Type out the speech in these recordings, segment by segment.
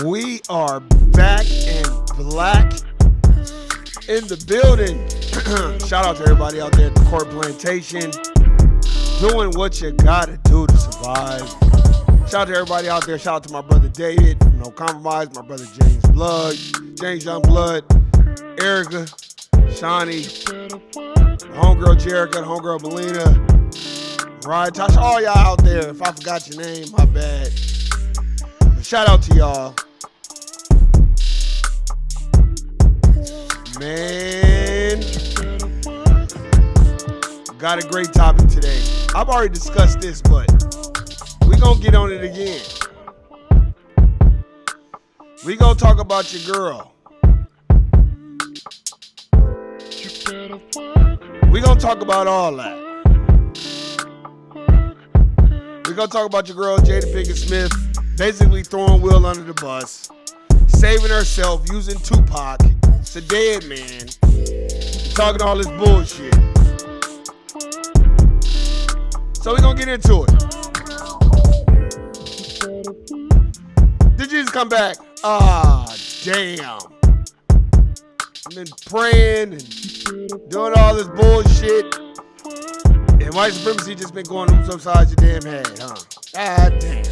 We are back and black in the building. Shout out to everybody out there at the Court Plantation, doing what you gotta do to survive. Shout out to everybody out there. Shout out to my brother David from No Compromise, my brother James Young Blood, Erica, Shawnee, the homegirl Jerica, the homegirl Belina, Ryan, Tasha, all y'all out there. If I forgot your name, my bad. But shout out to y'all. Man, got a great topic today. I've already discussed this, but we gonna get on it again. We gonna talk about your girl. We gonna talk about all that. We gonna talk about your girl Jada Pinkett Smith basically throwing Will under the bus, saving herself using Tupac. It's a dead man. Talking all this bullshit. So we're gonna get into it. Did Jesus come back? Ah, damn. I've been praying and doing all this bullshit. And white supremacy just been going oops upside your damn head, huh? God damn.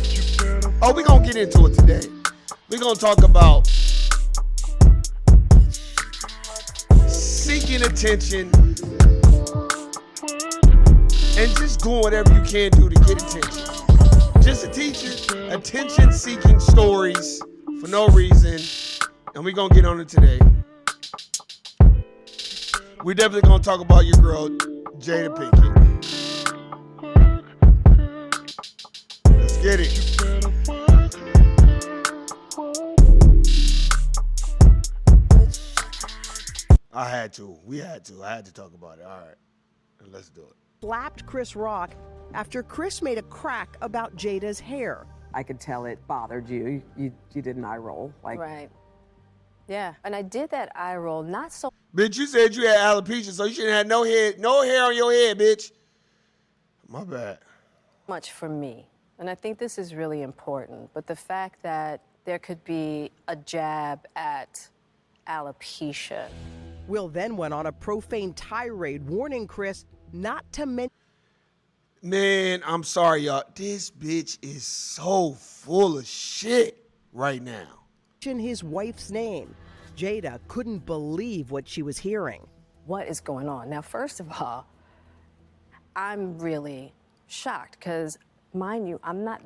Oh, we gonna get into it today. We gonna talk about seeking attention and just doing whatever you can do to get attention. Just a teacher, attention-seeking stories for no reason, and we're gonna get on it today. We definitely gonna talk about your girl, Jada Pinkett. Let's get it. I had to talk about it. All right, let's do it. Slapped Chris Rock after Chris made a crack about Jada's hair. I could tell it bothered you. You did an eye roll. Right. Yeah, and I did that eye roll not so Bitch, you said you had alopecia, so you shouldn't have no hair on your head, bitch. My bad. much for me, and I think this is really important, but the fact that there could be a jab at alopecia. Will then went on a profane tirade warning Chris not to mention Man, I'm sorry, y'all. This bitch is so full of shit right now. his wife's name. Jada couldn't believe what she was hearing. What is going on? Now, first of all, I'm really shocked because, mind you, I'm not.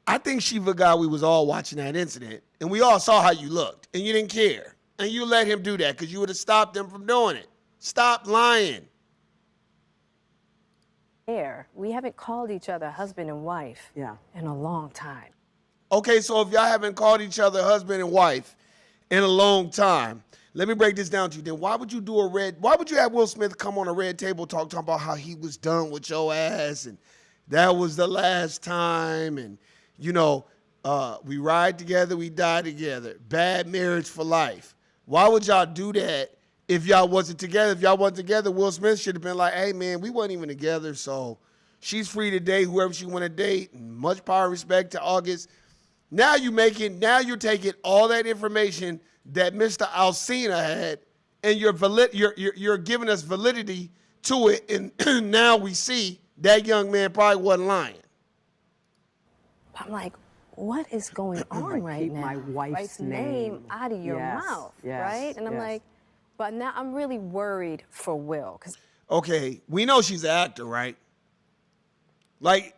I think she forgot we was all watching that incident, and we all saw how you looked, and you didn't care. And you let him do that because you would have stopped him from doing it. Stop lying. We haven't called each other husband and wife in a long time. Okay, so if y'all haven't called each other husband and wife in a long time, let me break this down to you. Then why would you have Will Smith come on a red table talking about how he was done with your ass and that was the last time and, we ride together, we die together. Bad marriage for life. Why would y'all do that if y'all wasn't together? If y'all wasn't together, Will Smith should have been like, hey, man, we weren't even together, so she's free to date whoever she want to date. And much power and respect to August. Now you're taking all that information that Mr. Alsina had, and you're giving us validity to it, and now we see that young man probably wasn't lying. I'm like, what is going on right keep now? my wife's name out of your mouth, right? And I'm like, but now I'm really worried for Will. Okay, we know she's an actor, right? Like,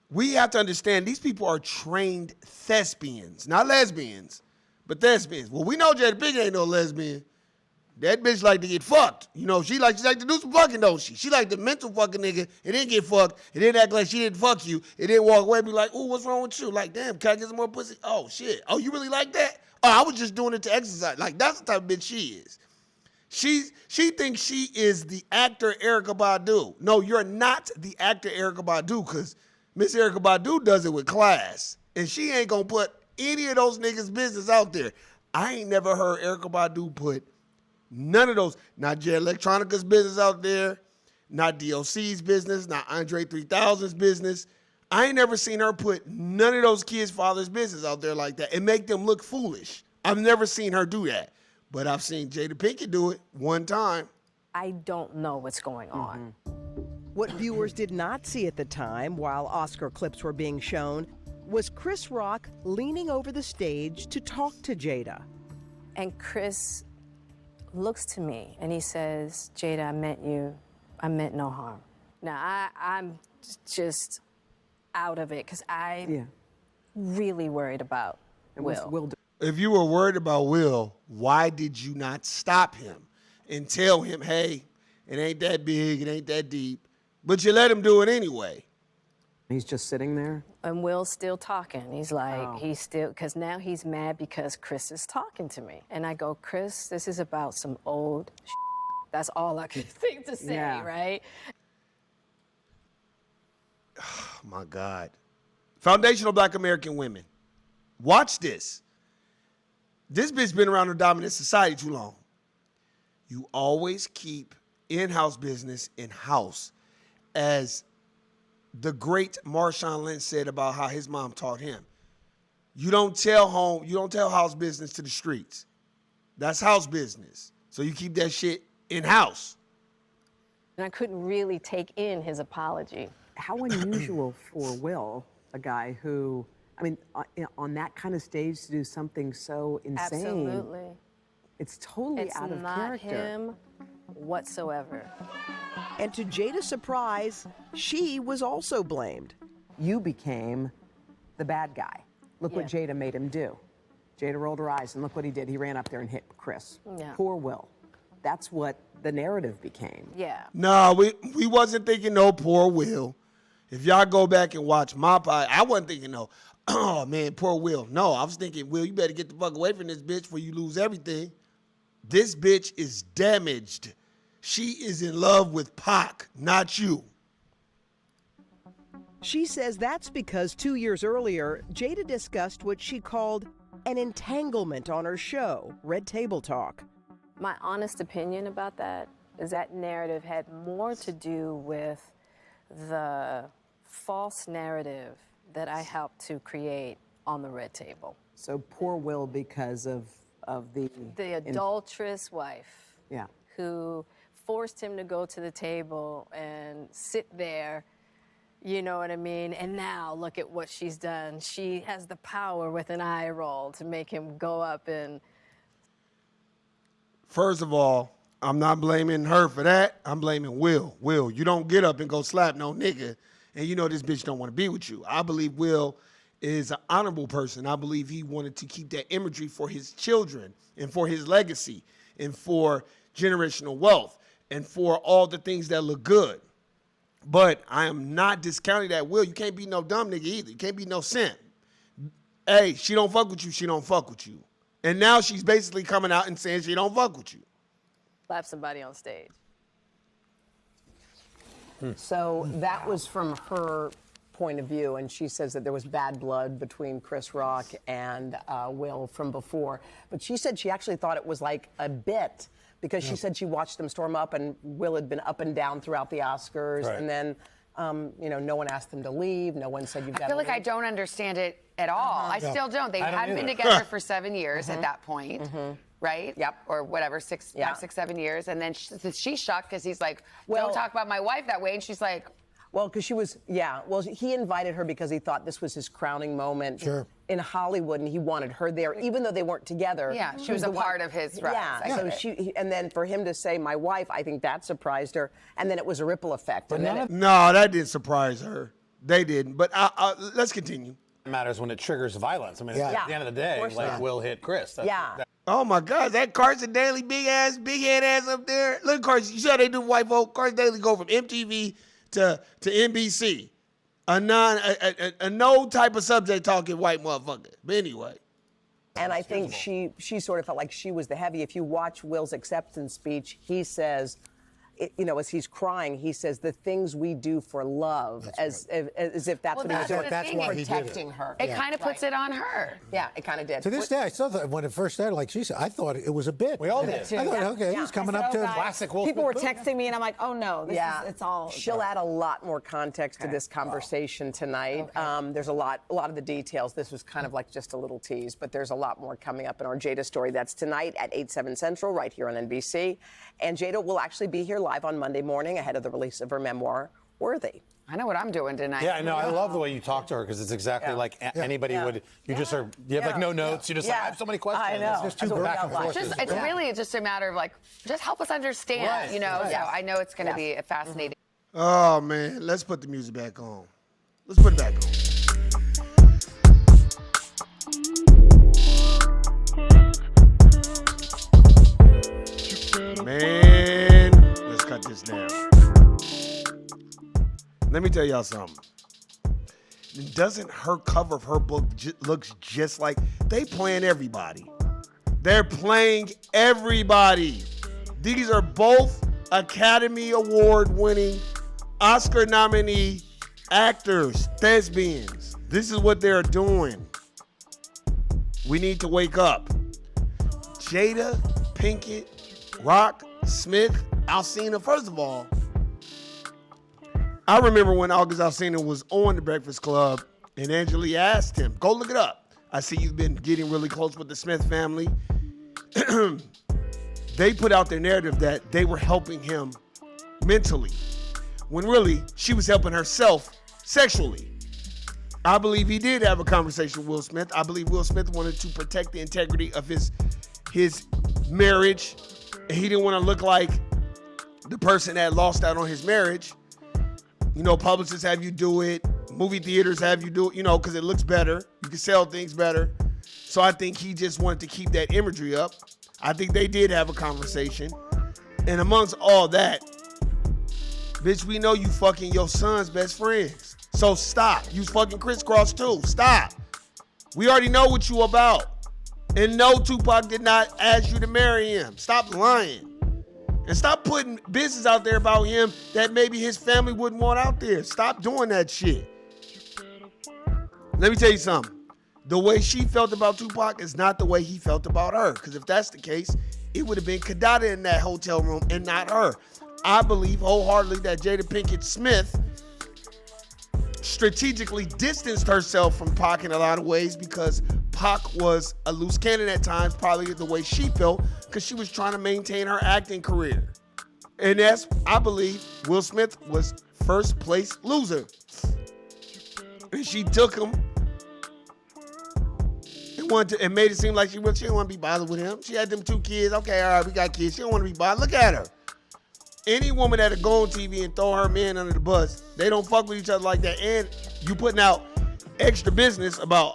we have to understand these people are trained thespians, not lesbians, but thespians. Well, we know Jada Pinkett ain't no lesbian. That bitch like to get fucked. You know, she like to do some fucking, don't she? She like the mental fucking nigga and then get fucked and then act like she didn't fuck you and then walk away and be like, ooh, what's wrong with you? Like, damn, can I get some more pussy? Oh, shit. Oh, you really like that? Oh, I was just doing it to exercise. Like, that's the type of bitch she is. She thinks she is the actor Erykah Badu. No, you're not the actor Erykah Badu, because Miss Erykah Badu does it with class. And she ain't gonna put any of those niggas' business out there. I ain't never heard Erykah Badu put none of those, not Jay Electronica's business out there, not DOC's business, not Andre 3000's business. I ain't never seen her put none of those kids' father's business out there like that and make them look foolish. I've never seen her do that. But I've seen Jada Pinkett do it one time. I don't know what's going on. What viewers did not see at the time, while Oscar clips were being shown, was Chris Rock leaning over the stage to talk to Jada. And Chris looks to me and he says, Jada, I meant no harm. Now, I'm just out of it because I'm really worried about Will. If you were worried about Will, why did you not stop him and tell him, hey, it ain't that big, it ain't that deep, but you let him do it anyway? He's just sitting there? And Will's still talking. He's like, because now he's mad because Chris is talking to me. And I go, Chris, this is about some old shit. That's all I can think to say, right? Oh, my God. Foundational Black American Women. Watch this. This bitch been around the dominant society too long. You always keep in-house business in-house, as the great Marshawn Lynch said about how his mom taught him. You don't tell house business to the streets. That's house business. So you keep that shit in-house. And I couldn't really take in his apology. How unusual for Will, a guy who, I mean, on that kind of stage to do something so insane. Absolutely. It's totally out of character. It's not him whatsoever. And to Jada's surprise, she was also blamed. You became the bad guy. Look what Jada made him do. Jada rolled her eyes, and look what he did. He ran up there and hit Chris. Yeah. Poor Will. That's what the narrative became. Yeah. No, we wasn't thinking no poor Will. If y'all go back and watch my pod, I wasn't thinking no, oh man, poor Will. No, I was thinking, Will, you better get the fuck away from this bitch before you lose everything. This bitch is damaged. She is in love with Pac, not you. She says that's because 2 years earlier, Jada discussed what she called an entanglement on her show, Red Table Talk. My honest opinion about that is that narrative had more to do with the false narrative that I helped to create on the Red Table. So poor Will because of the adulterous wife. Yeah. Who forced him to go to the table and sit there, you know what I mean? And now look at what she's done. She has the power with an eye roll to make him go up and... First of all, I'm not blaming her for that. I'm blaming Will. Will, you don't get up and go slap no nigga, and you know this bitch don't want to be with you. I believe Will is an honorable person. I believe he wanted to keep that imagery for his children and for his legacy and for generational wealth and for all the things that look good. But I am not discounting that Will. You can't be no dumb nigga either. You can't be no simp. Hey, she don't fuck with you. She don't fuck with you. And now she's basically coming out and saying she don't fuck with you. Slap somebody on stage. So that was from her point of view, and she says that there was bad blood between Chris Rock and Will from before. But she said she actually thought it was like a bit, because she said she watched them storm up, and Will had been up and down throughout the Oscars, and then No one asked them to leave. No one said you've got to I feel like leave. I don't understand it at all. I still don't. They I don't hadn't been either. together for 7 years at that point, right? Yep. Or whatever, 5, 6, 7 years. And then she's shocked because he's like, don't talk about my wife that way. And she's like, Well, because he invited her because he thought this was his crowning moment in Hollywood, and he wanted her there, even though they weren't together. Yeah, she was a part of his rise. Yeah, I so get it. and then for him to say, my wife, I think that surprised her, and then it was a ripple effect. And then No, that didn't surprise her. They didn't. But let's continue. It matters when it triggers violence. I mean, at the end of the day, course like not. Will hit Chris. Oh my God, that Carson Daly big head ass up there. Look at Carson. You see how they do white folk? Carson Daly go from MTV to NBC. A no type of subject talking white motherfucker. But anyway. And I think she sort of felt like she was the heavy. If you watch Will's acceptance speech, he says, as he's crying, he says, the things we do for love, as if that's what he was doing. That's why he did it. Protecting her. It kind of puts it on her. Yeah, it kind of did. To this day, I still thought when it first started, like she said, I thought it was a bit. We all did. I thought, okay, he's coming up to Classic Will People were Smith. texting me, and I'm like, oh no, it's all. She'll add a lot more context to this conversation tonight. There's a lot of the details. This was kind of like just a little tease, but there's a lot more coming up in our Jada story. That's tonight at 8/7 Central, right here on NBC. And Jada will actually be here live on Monday morning ahead of the release of her memoir, Worthy. I know what I'm doing tonight. Yeah, I know. I love the way you talk to her because it's exactly like anybody would. You just are. You have like no notes. You just like, I have so many questions. I know. It's just That's what back we and got forth. last. It's really just a matter of like, just help us understand, Right, So I know it's going to be fascinating. Oh man, let's put the music back on. Let's put it back on. Man, let's cut this down. Let me tell y'all something. Doesn't her cover of her book looks just like they playing everybody? They're playing everybody. These are both Academy Award winning, Oscar nominee actors, thespians. This is what they're doing. We need to wake up. Jada Pinkett, Rock, Smith, Alsina. First of all, I remember when August Alsina was on The Breakfast Club and Angela asked him, go look it up. I see you've been getting really close with the Smith family. They put out their narrative that they were helping him mentally, when really she was helping herself sexually. I believe he did have a conversation with Will Smith. I believe Will Smith wanted to protect the integrity of his marriage. He didn't want to look like the person that lost out on his marriage. Publicists have you do it. Movie theaters have you do it, because it looks better. You can sell things better. So I think he just wanted to keep that imagery up. I think they did have a conversation. And amongst all that, bitch, we know you fucking your son's best friends. So stop. You fucking crisscross too. Stop. We already know what you about. And no, Tupac did not ask you to marry him. Stop lying. And stop putting business out there about him that maybe his family wouldn't want out there. Stop doing that shit. Let me tell you something. The way she felt about Tupac is not the way he felt about her. Because if that's the case, it would have been Kadada in that hotel room and not her. I believe wholeheartedly that Jada Pinkett Smith strategically distanced herself from Pac in a lot of ways because Pac was a loose cannon at times, probably the way she felt, because she was trying to maintain her acting career. And that's, I believe, Will Smith was first place loser. And she took him and made it seem like she didn't want to be bothered with him. She had them 2 kids. Okay, all right, we got kids. She don't want to be bothered. Look at her. Any woman that'll go on TV and throw her man under the bus, they don't fuck with each other like that. And you putting out extra business about,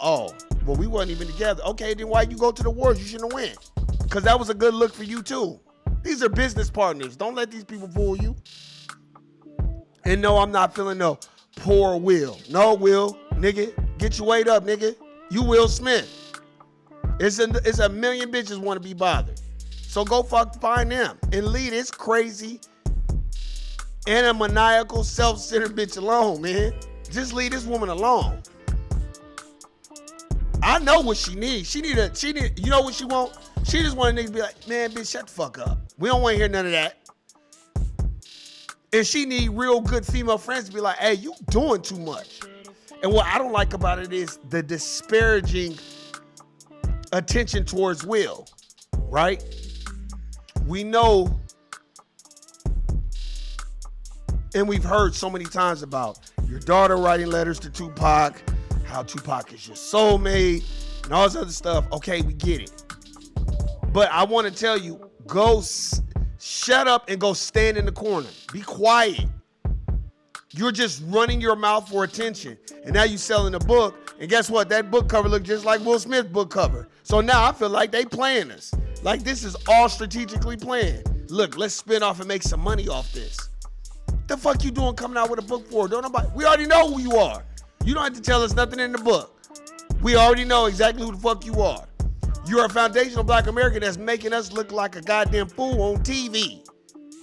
well, we wasn't even together. Okay, then why you go to the wars? You shouldn't have went. Because that was a good look for you too. These are business partners. Don't let these people fool you. And no, I'm not feeling no poor Will. No, Will, nigga, get your weight up, nigga. You Will Smith. It's a million bitches want to be bothered. So go find them and leave this crazy, maniacal, self-centered bitch alone, man. Just leave this woman alone. I know what she needs. She need, you know what she want? She just want a nigga to be like, man, bitch, shut the fuck up. We don't want to hear none of that. And she need real good female friends to be like, hey, you doing too much. And what I don't like about it is the disparaging attention towards Will, right? We know, and we've heard so many times about your daughter writing letters to Tupac, how Tupac is your soulmate, and all this other stuff. Okay, we get it. But I want to tell you, shut up and go stand in the corner. Be quiet. You're just running your mouth for attention. And now you're selling a book. And guess what? That book cover looked just like Will Smith's book cover. So now I feel like they playing us. Like this is all strategically planned. Look, let's spin off and make some money off this. The fuck you doing coming out with a book for? We already know who you are. You don't have to tell us nothing in the book. We already know exactly who the fuck you are. You're a foundational black American that's making us look like a goddamn fool on TV.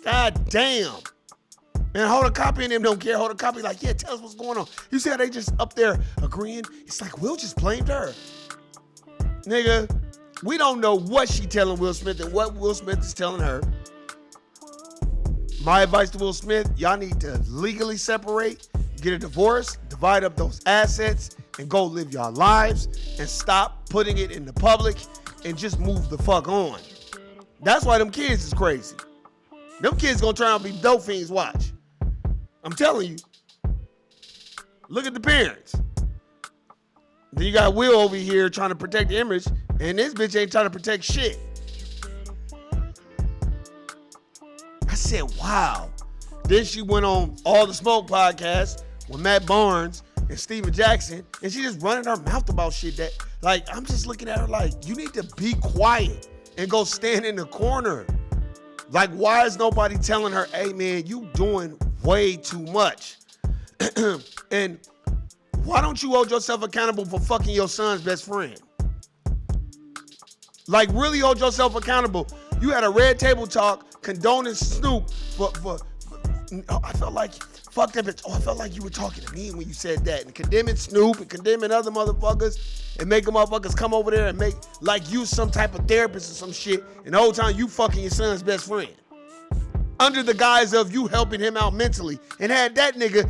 God damn. And Hold a Copy and them don't care. Hold a Copy like, yeah, tell us what's going on. You see how they just up there agreeing? It's like Will just blamed her. Nigga, we don't know what she telling Will Smith and what Will Smith is telling her. My advice to Will Smith, y'all need to legally separate, get a divorce, divide up those assets, and go live y'all lives and stop putting it in the public and just move the fuck on. That's why them kids is crazy. Them kids gonna turn out to be dope fiends, watch. I'm telling you. Look at the parents. Then you got Will over here trying to protect the image, and this bitch ain't trying to protect shit. I said, wow. Then she went on All the Smoke podcast with Matt Barnes and Steven Jackson, and she just running her mouth about shit that, like, I'm just looking at her like, you need to be quiet and go stand in the corner. Like, why is nobody telling her, hey, man, you doing way too much? And why don't you hold yourself accountable for fucking your son's best friend? Like, really hold yourself accountable. You had a Red Table Talk condoning Snoop for I felt like, fuck that bitch. Oh, I felt like you were talking to me when you said that. And condemning Snoop and condemning other motherfuckers and making motherfuckers come over there and make, like, you some type of therapist or some shit. And the whole time you fucking your son's best friend. Under the guise of you helping him out mentally. And had that nigga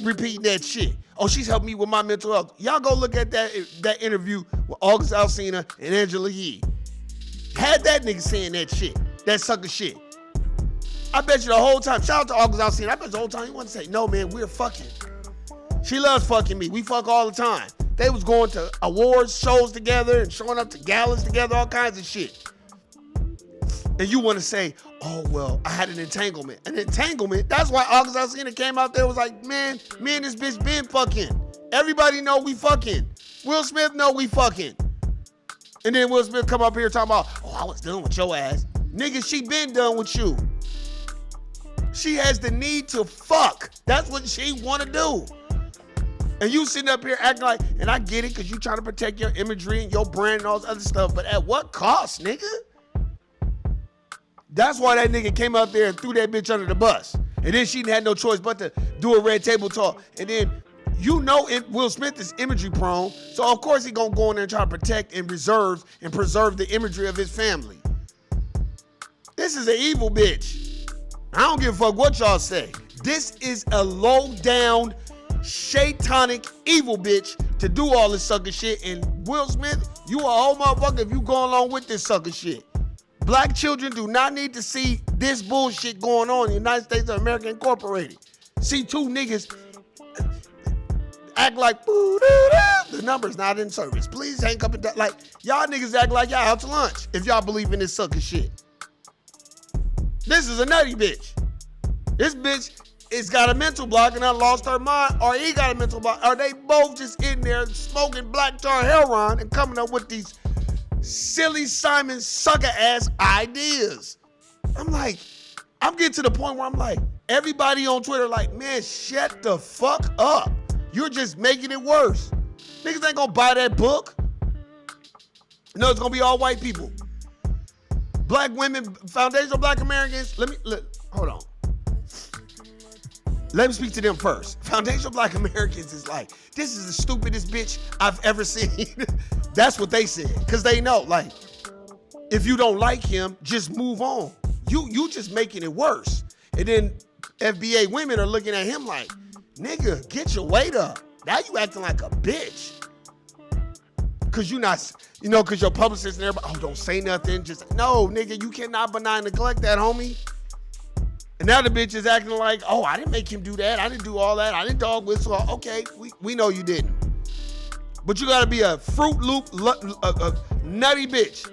repeating that shit. Oh, she's helping me with my mental health. Y'all go look at that interview with August Alsina and Angela Yee. Had that nigga saying that shit. That sucker shit. I bet you the whole time, shout out to August Alsina, I bet the whole time he wanted to say, no, man, we're fucking. She loves fucking me. We fuck all the time. They was going to awards shows together and showing up to galas together, all kinds of shit. And you want to say, oh, well, I had an entanglement. An entanglement? That's why August Alsina came out there and was like, man, me and this bitch been fucking. Everybody know we fucking. Will Smith know we fucking. And then Will Smith come up here talking about, oh, I was done with your ass. Nigga, she been done with you. She has the need to fuck. That's what she want to do. And you sitting up here acting like, and I get it because you trying to protect your imagery and your brand and all this other stuff, but at what cost, nigga? That's why that nigga came out there and threw that bitch under the bus. And then she had no choice but to do a Red Table Talk. And then, you know, Will Smith is imagery prone, so of course he gonna go in there and try to protect and preserve the imagery of his family. This is an evil bitch. I don't give a fuck what y'all say. This is a low-down, satanic, evil bitch to do all this sucker shit. And Will Smith, you a whole motherfucker if you go along with this sucker shit. Black children do not need to see this bullshit going on in the United States of America Incorporated. See two niggas act like, the number's not in service. Please hang up and down. Like, y'all niggas act like y'all out to lunch if y'all believe in this sucker shit. This is a nutty bitch. This bitch has got a mental block and I lost her mind, or he got a mental block, or they both just in there smoking black tar heroin and coming up with these silly Simon sucker ass ideas. I'm like, I'm getting to the point where I'm like, everybody on Twitter like, man, shut the fuck up. You're just making it worse. Niggas ain't gonna buy that book. No, it's gonna be all white people. Black women, foundational black Americans, hold on. Let me speak to them first. Foundational black Americans is like, this is the stupidest bitch I've ever seen. That's what they said, because they know, like, if you don't like him, just move on. You just making it worse. And then FBA women are looking at him like, nigga, get your weight up. Now you acting like a bitch. Cause you not, cause your publicist and everybody, oh, don't say nothing. Just, no, nigga, you cannot benign neglect that, homie. And now the bitch is acting like, oh, I didn't make him do that. I didn't do all that. I didn't dog whistle. Okay, we know you didn't. But you gotta be a Fruit Loop, nutty bitch.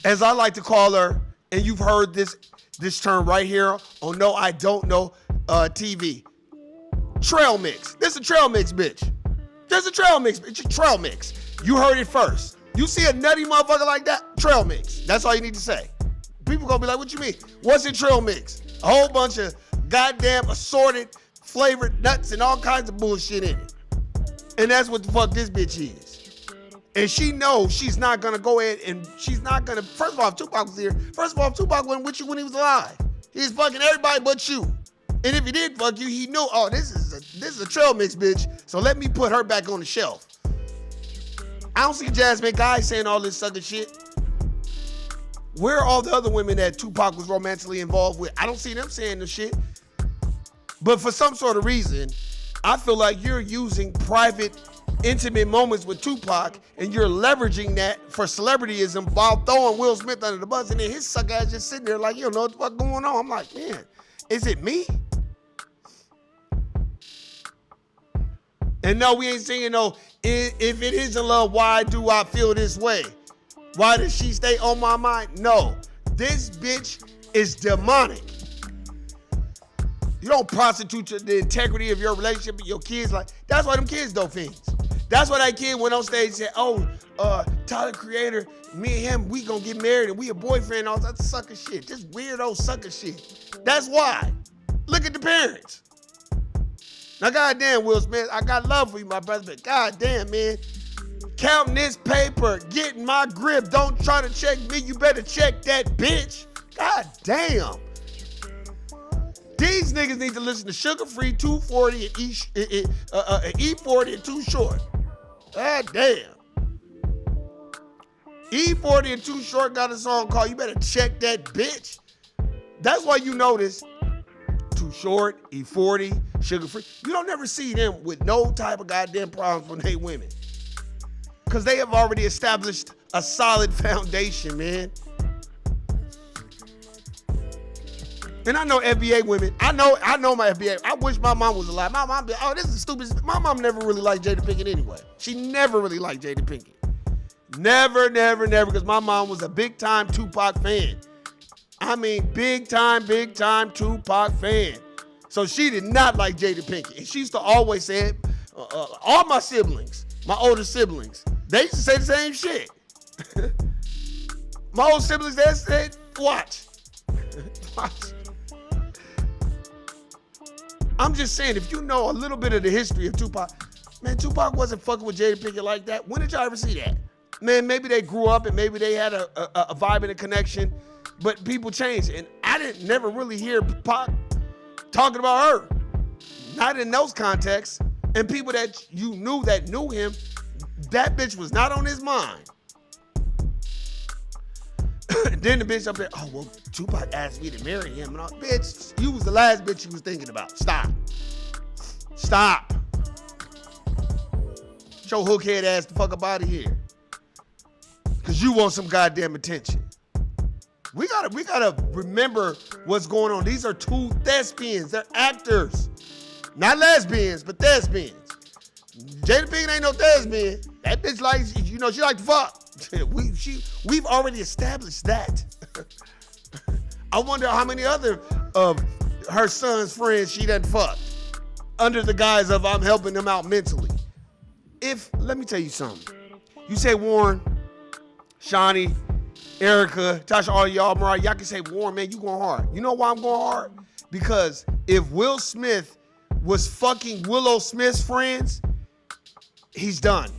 As I like to call her, and you've heard this term right here on No I Don't Know TV. Trail mix. This is a trail mix, bitch. There's a trail mix, bitch. Trail mix. You heard it first. You see a nutty motherfucker like that? Trail mix. That's all you need to say. People gonna be like, what you mean? What's in trail mix? A whole bunch of goddamn assorted, flavored nuts and all kinds of bullshit in it. And that's what the fuck this bitch is. And she knows she's not gonna go ahead and she's not gonna, first of all, if Tupac was here, Tupac wasn't with you when he was alive. He was fucking everybody but you. And if he did fuck you, he knew, oh, this is a trail mix, bitch. So let me put her back on the shelf. I don't see Jasmine Guy saying all this sucker shit. Where are all the other women that Tupac was romantically involved with? I don't see them saying this shit. But for some sort of reason, I feel like you're using private, intimate moments with Tupac and you're leveraging that for celebrityism while throwing Will Smith under the bus, and then his suck ass just sitting there like, you don't know what the fuck going on. I'm like, man, is it me? And no, we ain't saying no, if it isn't love, why do I feel this way? Why does she stay on my mind? No, this bitch is demonic. You don't prostitute the integrity of your relationship with your kids. Like, that's why them kids dope fiends. That's why that kid went on stage and said, oh, Tyler Creator, me and him, we gonna get married and we a boyfriend and all that sucker shit. Just weirdo sucker shit. That's why. Look at the parents. Now, goddamn, Will Smith, I got love for you, my brother, but goddamn, man. Counting this paper, getting my grip. Don't try to check me. You better check that bitch. God damn. These niggas need to listen to Sugar Free, 240, and E40 and Too Short. God damn. E40 and Too Short got a song called You Better Check That Bitch. That's why you notice Too Short, E40, Sugar Free. You don't never see them with no type of goddamn problems when they women. Because they have already established a solid foundation, man. And I know FBA women. I know my FBA. I wish my mom was alive. My mom be, oh, this is stupid. My mom never really liked Jada Pinkett anyway. She never really liked Jada Pinkett. Never, because my mom was a big-time Tupac fan. I mean, big-time Tupac fan. So she did not like Jada Pinkett. And she used to always say it. All my siblings, my older siblings, they used to say the same shit. My older siblings, they said, watch. I'm just saying, if you know a little bit of the history of Tupac, man, Tupac wasn't fucking with Jada Pinkett like that. When did y'all ever see that? Man, maybe they grew up and maybe they had a vibe and a connection, but people changed. And I didn't never really hear Pac talking about her. Not in those contexts. And people that you knew that knew him, that bitch was not on his mind. Then the bitch up there, oh, well, Tupac asked me to marry him. And all, bitch, you was the last bitch you was thinking about. Stop. Get your hookhead ass the fuck up out of here. Because you want some goddamn attention. We gotta remember what's going on. These are two thespians. They're actors. Not lesbians, but thespians. Jada Pinkett ain't no thespian. That bitch likes, she like to fuck. We've already established that. I wonder how many other of her son's friends she done fucked under the guise of I'm helping them out mentally. Let me tell you something. You say Warren, Shawnee, Erica, Tasha, all y'all, Mariah, y'all can say, Warren, man, you going hard. You know why I'm going hard? Because if Will Smith was fucking Willow Smith's friends, he's done.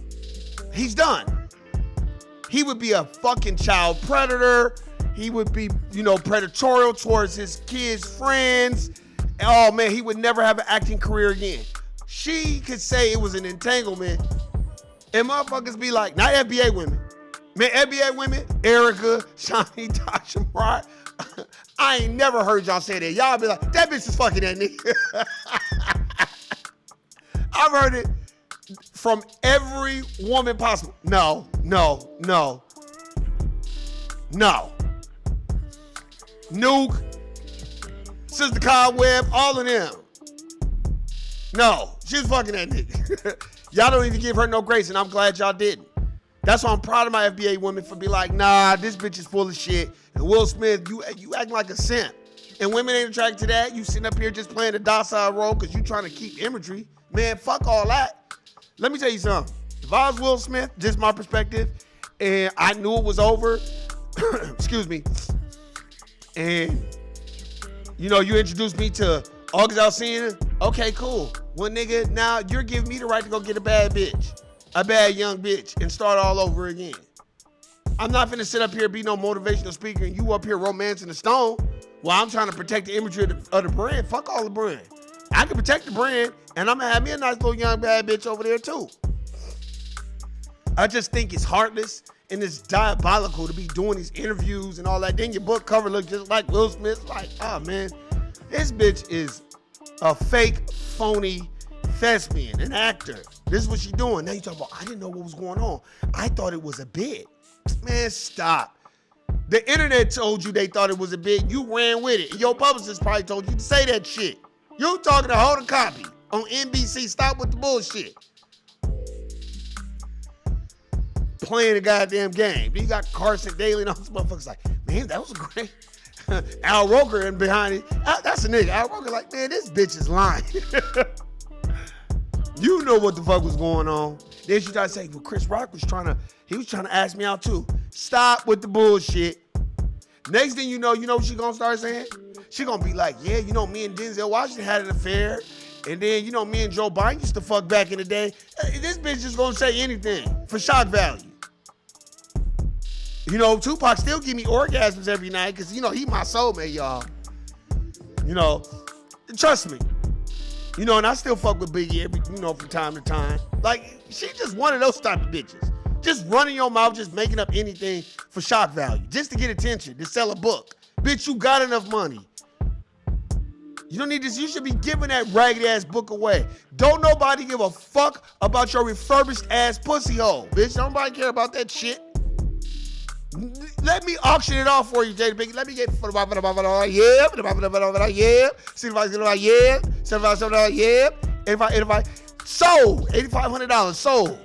He's done. He would be a fucking child predator. He would be, predatorial towards his kids' friends. Oh, man, he would never have an acting career again. She could say it was an entanglement. And motherfuckers be like, not FBA women. Man, FBA women, Erica, Shawnee, Tasha, Mariah. I ain't never heard y'all say that. Y'all be like, that bitch is fucking that nigga. I've heard it from every woman possible. No. Nuke, Sister Cobweb, all of them. No, she was fucking that nigga. Y'all don't even give her no grace, and I'm glad y'all didn't. That's why I'm proud of my FBA women for be like, nah, this bitch is full of shit. And Will Smith, you acting like a simp. And women ain't attracted to that. You sitting up here just playing a docile role because you trying to keep imagery. Man, fuck all that. Let me tell you something. If I was Will Smith, just my perspective, and I knew it was over, excuse me, and, you know, you introduced me to August Alsina, okay, cool. Well, nigga, now you're giving me the right to go get a bad bitch, a bad young bitch, and start all over again. I'm not finna sit up here and be no motivational speaker and you up here romancing the stone while I'm trying to protect the imagery of the brand. Fuck all the brand. I can protect the brand, and I'm gonna have me a nice little young bad bitch over there too. I just think it's heartless and it's diabolical to be doing these interviews and all that. Then your book cover look just like Will Smith. Like, oh man, this bitch is a fake, phony thespian, an actor. This is what she doing. Now you talking about, I didn't know what was going on. I thought it was a bit. Man, stop. The internet told you they thought it was a bit. You ran with it. Your publicist probably told you to say that shit. You talking to Hold a Copy on NBC. Stop with the bullshit. Playing the goddamn game. Then you got Carson Daly and all these motherfuckers like, man, that was great. Al Roker and behind it. That's a nigga. Al Roker like, man, this bitch is lying. You know what the fuck was going on. Then she tried to say, well, Chris Rock was trying to ask me out too. Stop with the bullshit. Next thing you know what she gonna start saying? She gonna be like, yeah, you know, me and Denzel Washington had an affair. And then, you know, me and Joe Biden used to fuck back in the day. This bitch just gonna say anything for shock value. You know, Tupac still give me orgasms every night because, you know, he my soulmate, y'all. You know, trust me. You know, and I still fuck with Biggie from time to time. Like, she just one of those type of bitches. Just running your mouth, just making up anything for shock value. Just to get attention, to sell a book. Bitch, you got enough money. You don't need this. You should be giving that ragged ass book away. Don't nobody give a fuck about your refurbished ass pussy hole. Bitch, nobody care about that shit. Let me auction it off for you, Jada Pinkett. Let me get sold, $8,500 sold.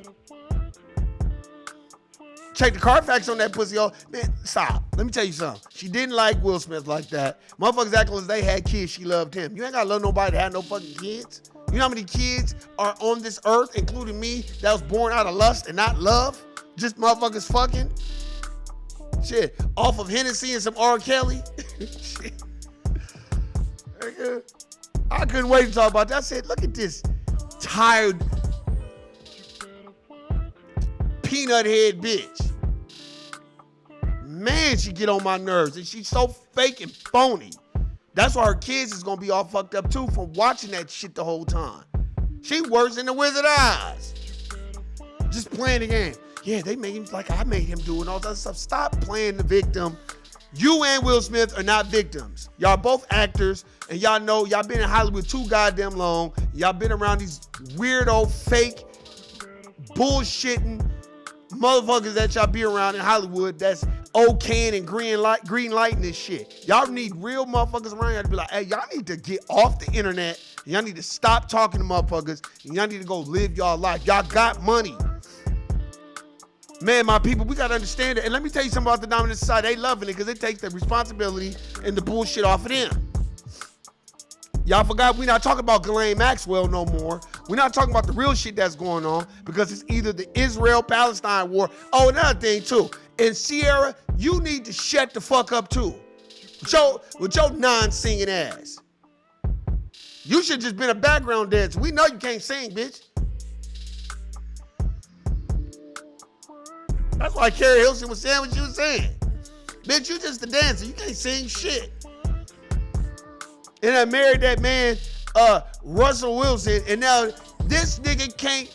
Check the Carfax on that pussy hole. Man, stop. Let me tell you something. She didn't like Will Smith like that. Motherfuckers acting as they had kids, she loved him. You ain't gotta love nobody that had no fucking kids. You know how many kids are on this earth, including me, that was born out of lust and not love? Just motherfuckers fucking? Shit, off of Hennessy and some R. Kelly. Shit. I couldn't wait to talk about that. I said, look at this tired peanut head bitch. Man, she get on my nerves, and she's so fake and phony. That's why her kids is gonna be all fucked up too from watching that shit the whole time. She worse than the Wizard of Oz. Just playing the game. Yeah, they made him like I made him do and all that stuff. Stop playing the victim. You and Will Smith are not victims. Y'all both actors, and y'all know y'all been in Hollywood too goddamn long. Y'all been around these weirdo, fake, bullshitting motherfuckers that y'all be around in Hollywood that's okaying and green lighting this shit. Y'all need real motherfuckers around y'all to be like, hey, y'all need to get off the internet. Y'all need to stop talking to motherfuckers, and y'all need to go live y'all life. Y'all got money. Man, my people, we got to understand it. And let me tell you something about the dominant society. They loving it because it takes the responsibility and the bullshit off of them. Y'all forgot we're not talking about Ghislaine Maxwell no more. We're not talking about the real shit that's going on because it's either the Israel-Palestine war. Oh, another thing, too. And Sierra, you need to shut the fuck up, too. With your non-singing ass. You should just been a background dancer. We know you can't sing, bitch. That's why Carrie Hilson was saying what she was saying. Bitch, you just a dancer. You can't sing shit. And I married that man, Russell Wilson, and now this nigga can't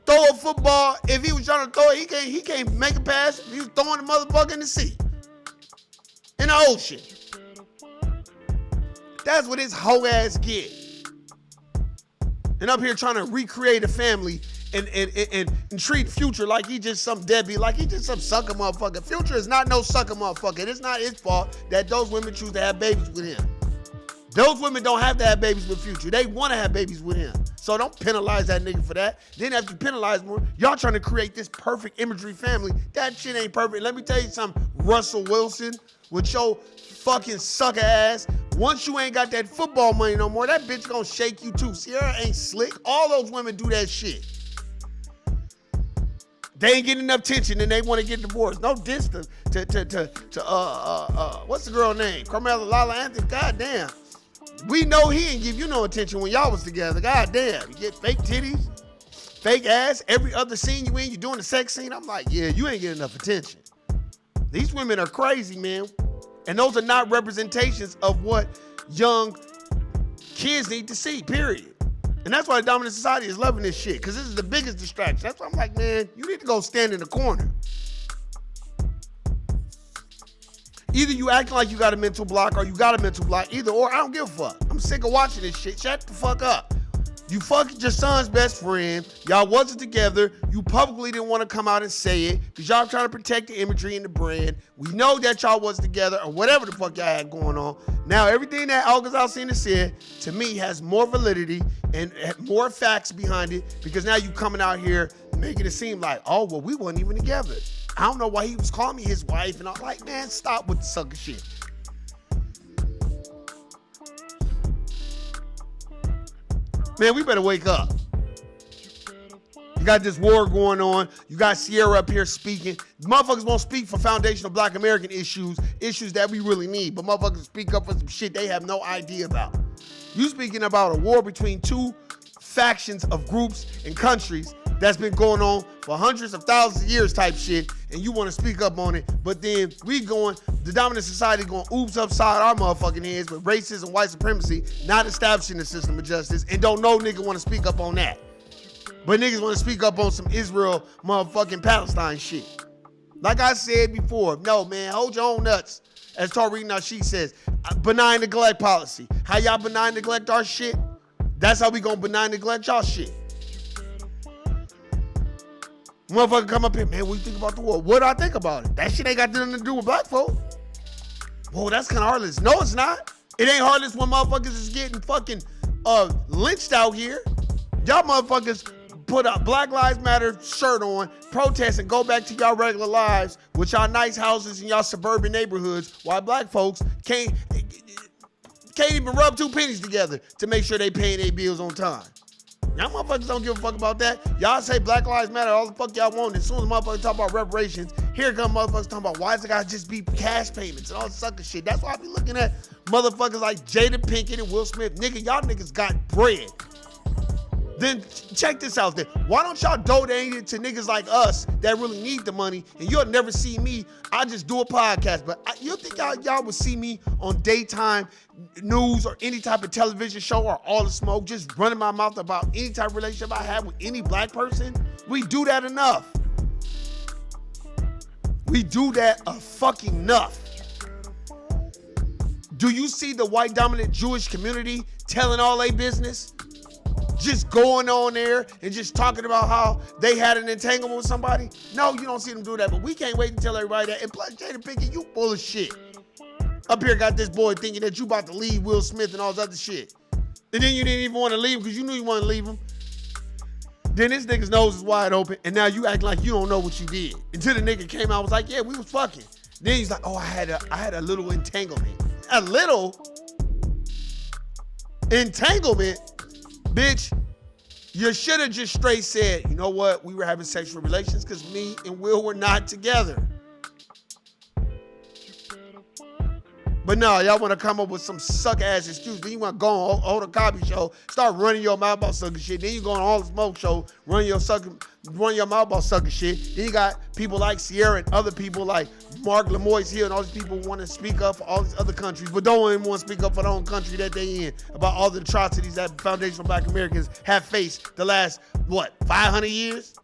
throw a football. If he was trying to throw it, he can't make a pass. He was throwing the motherfucker in the sea. In the ocean. That's what his hoe ass get. And up here trying to recreate a family and treat Future like he just some deadbeat, like he just some sucker motherfucker. Future is not no sucker motherfucker. It's not his fault that those women choose to have babies with him. Those women don't have to have babies with Future. They want to have babies with him. So don't penalize that nigga for that. Then after you penalize more, y'all trying to create this perfect imagery family. That shit ain't perfect. Let me tell you something, Russell Wilson, with your fucking sucker ass. Once you ain't got that football money no more, that bitch gonna shake you too. Sierra ain't slick. All those women do that shit. They ain't getting enough attention and they want to get divorced. No diss to what's the girl name? Carmela Lala Anthony. Goddamn. We know he ain't give you no attention when y'all was together. Goddamn. You get fake titties, fake ass. Every other scene you in, you doing the sex scene. I'm like, yeah, you ain't getting enough attention. These women are crazy, man. And those are not representations of what young kids need to see, period. And that's why the dominant society is loving this shit, because this is the biggest distraction. That's why I'm like, man, you need to go stand in the corner. Either you acting like you got a mental block or you got a mental block. Either or, I don't give a fuck. I'm sick of watching this shit. Shut the fuck up. You fucked your son's best friend. Y'all wasn't together. You publicly didn't want to come out and say it because y'all trying to protect the imagery and the brand. We know that y'all wasn't together or whatever the fuck y'all had going on. Now, everything that August Alsina said, to me, has more validity and more facts behind it because now you coming out here making it seem like, oh, well, we weren't even together. I don't know why he was calling me his wife. And I'm like, man, stop with the sucker shit. Man, we better wake up. You got this war going on. You got Sierra up here speaking. Motherfuckers won't speak for foundational Black American issues that we really need. But motherfuckers speak up for some shit they have no idea about. You speaking about a war between two factions of groups and countries that's been going on for hundreds of thousands of years type shit, and you want to speak up on it, but then the dominant society going oops upside our motherfucking heads with racism, white supremacy, not establishing the system of justice, and don't no nigga want to speak up on that. But niggas want to speak up on some Israel motherfucking Palestine shit. Like I said before, no man, hold your own nuts. As Tariq Nasheed says, benign neglect policy. How y'all benign neglect our shit? That's how we gonna benign neglect y'all shit. Motherfucker come up here, man, what do you think about the war? What do I think about it? That shit ain't got nothing to do with black folk. Whoa, that's kind of heartless. No, it's not. It ain't heartless when motherfuckers is getting fucking lynched out here. Y'all motherfuckers put a Black Lives Matter shirt on, protest, and go back to y'all regular lives with y'all nice houses in y'all suburban neighborhoods while black folks can't even rub two pennies together to make sure they paying their bills on time. Y'all motherfuckers don't give a fuck about that. Y'all say Black Lives Matter, all the fuck y'all want. As soon as motherfuckers talk about reparations, here come motherfuckers talking about why does it gotta just be cash payments and all this sucker shit. That's why I be looking at motherfuckers like Jada Pinkett and Will Smith. Nigga, y'all niggas got bread. Then check this out then. Why don't y'all donate it to niggas like us that really need the money and you'll never see me? I just do a podcast, but you think y'all would see me on daytime news or any type of television show or All the Smoke just running my mouth about any type of relationship I have with any black person? We do that enough. We do that a fucking enough. Do you see the white dominant Jewish community telling all their business? Just going on there and just talking about how they had an entanglement with somebody? No, you don't see them do that, but we can't wait to tell everybody that. And plus, Jada Pinkett, you full of shit. Up here got this boy thinking that you about to leave Will Smith and all this other shit. And then you didn't even want to leave him because you knew you wanted to leave him. Then this nigga's nose is wide open, and now you act like you don't know what you did. Until the nigga came out and was like, yeah, we was fucking. Then he's like, oh, I had a little entanglement. A little entanglement? Bitch, you should have just straight said, you know what? We were having sexual relations because me and Will were not together. But no, y'all want to come up with some suck-ass excuse. Then you want to go on Oda Cosby show, start running your mouth about sucking shit. Then you go on All the Smoke show, run your mouth about sucking shit. Then you got people like Sierra and other people like Mark Lemoy's here and all these people want to speak up for all these other countries, but don't even want to speak up for their own country that they in about all the atrocities that foundational black Americans have faced the last, 500 years?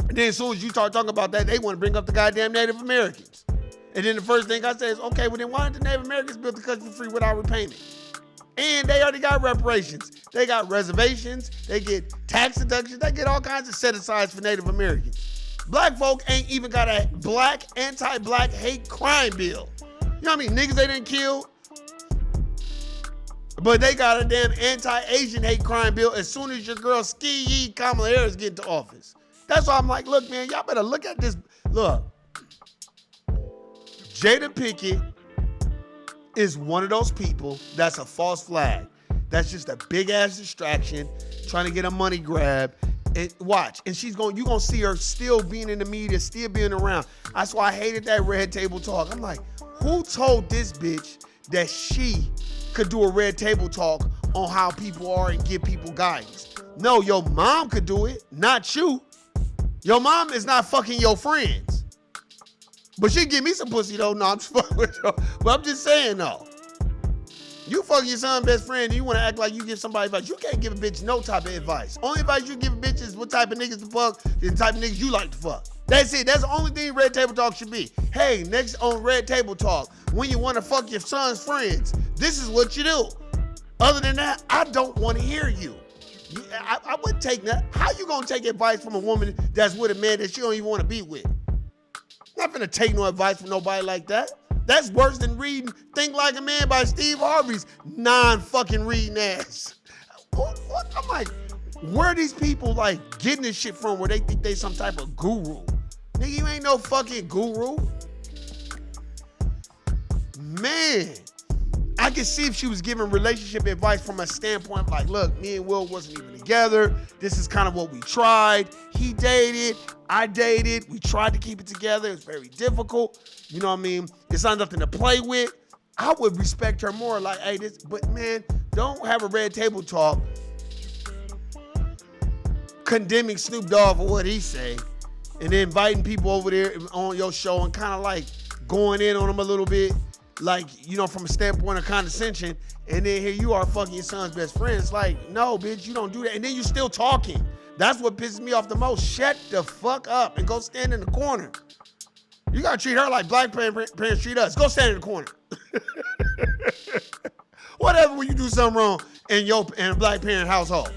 And then as soon as you start talking about that, they want to bring up the goddamn Native Americans. And then the first thing I say is, okay, well then why didn't the Native Americans build the country free without repayment? And they already got reparations. They got reservations. They get tax deductions. They get all kinds of set-asides for Native Americans. Black folk ain't even got a black, anti-black hate crime bill. You know how many niggas they didn't kill? But they got a damn anti-Asian hate crime bill as soon as your girl Ski Yee Kamala Harris get into office. That's why I'm like, look, man, y'all better look at this. Look, Jada Pinkett is one of those people that's a false flag. That's just a big ass distraction, trying to get a money grab. And watch, and you're gonna see her still being in the media, still being around. That's why I hated that red table talk. I'm like, who told this bitch that she could do a red table talk on how people are and give people guidance? No, your mom could do it, not you. Your mom is not fucking your friends. But she give me some pussy though. No, I'm just fucking with you. But I'm just saying though. You fucking your son's best friend and you want to act like you give somebody advice. You can't give a bitch no type of advice. Only advice you give a bitch is what type of niggas to fuck and the type of niggas you like to fuck. That's it. That's the only thing Red Table Talk should be. Hey, next on Red Table Talk, when you want to fuck your son's friends, this is what you do. Other than that, I don't want to hear you. I wouldn't take that. How you gonna take advice from a woman that's with a man that she don't even want to be with? Not gonna take no advice from nobody like that. That's worse than reading Think Like a Man by Steve Harvey's non-fucking reading ass. What? I'm like, where are these people like getting this shit from where they think they some type of guru? Nigga, you ain't no fucking guru. Man, I could see if she was giving relationship advice from a standpoint of like, look, me and Will wasn't even together. This is kind of what we tried. He dated, I dated. We tried to keep it together. It was very difficult. You know what I mean? It's not nothing to play with. I would respect her more like, hey, this, but man, don't have a red table talk condemning Snoop Dogg for what he say and then inviting people over there on your show and kind of like going in on them a little bit. Like, you know, from a standpoint of condescension, and then here you are fucking your son's best friend. It's like, no, bitch, you don't do that. And then you still talking. That's what pisses me off the most. Shut the fuck up and go stand in the corner. You gotta treat her like black parents treat us. Go stand in the corner. Whatever when you do something wrong in a black parent household.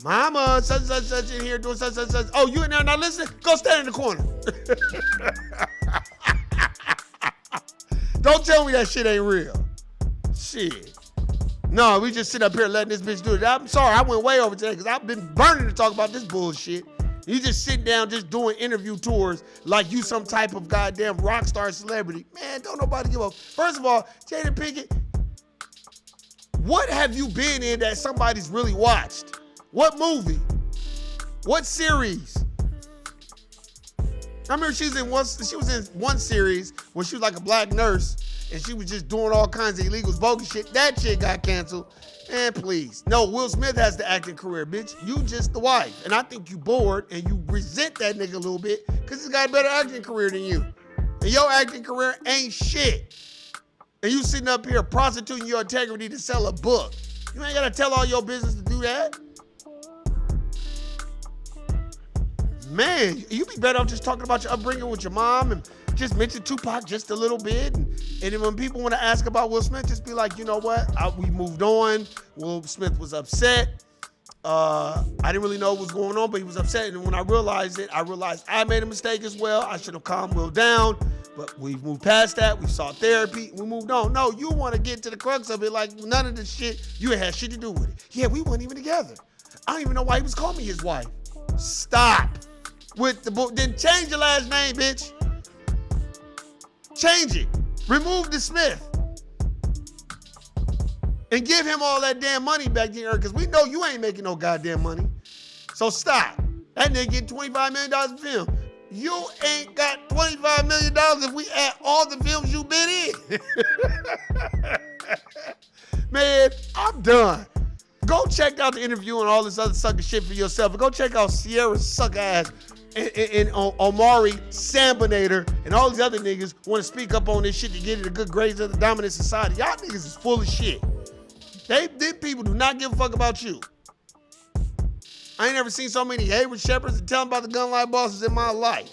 Mama, such in here doing such. Oh, you in there not listening? Go stand in the corner. Don't tell me that shit ain't real. Shit. No, we just sit up here letting this bitch do it. I'm sorry, I went way over today because I've been burning to talk about this bullshit. You just sit down just doing interview tours like you some type of goddamn rock star celebrity. Man, don't nobody give a... First of all, Jada Pinkett, what have you been in that somebody's really watched? What movie? What series? I remember she was in one series where she was like a black nurse and she was just doing all kinds of illegal bogus shit. That shit got canceled. Man, please. No, Will Smith has the acting career, bitch. You just the wife. And I think you bored and you resent that nigga a little bit because he's got a better acting career than you. And your acting career ain't shit. And you sitting up here prostituting your integrity to sell a book. You ain't gotta tell all your business to do that. Man, you be better off just talking about your upbringing with your mom and just mention Tupac just a little bit. And then when people want to ask about Will Smith, just be like, you know what? We moved on. Will Smith was upset. I didn't really know what was going on, but he was upset. And when I realized it, I realized I made a mistake as well. I should have calmed Will down. But we've moved past that. We sought therapy. We moved on. No, you want to get to the crux of it like none of the shit you had shit to do with it. Yeah, we weren't even together. I don't even know why he was calling me his wife. Stop. With the book, then change your last name, bitch. Change it. Remove the Smith. And give him all that damn money back to her, because we know you ain't making no goddamn money. So stop. That nigga get $25 million a film. You ain't got $25 million if we add all the films you been in. Man, I'm done. Go check out the interview and all this other sucker shit for yourself. And go check out Sierra's suck ass and Omari Sambinator and all these other niggas want to speak up on this shit to get in the good grades of the dominant society. Y'all niggas is full of shit. Them people do not give a fuck about you. I ain't never seen so many Hayward Shepherds and tell them about the gun line bosses in my life.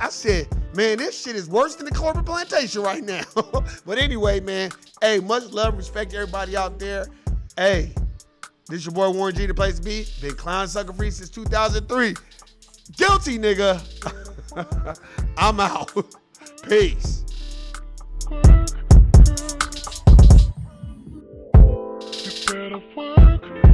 I said, Man, this shit is worse than the corporate plantation right now. But anyway, man, hey, much love, respect to everybody out there. Hey, this your boy Warren G, the place to be. Been clown sucker free since 2003. Guilty, nigga. I'm out. Peace. You better work.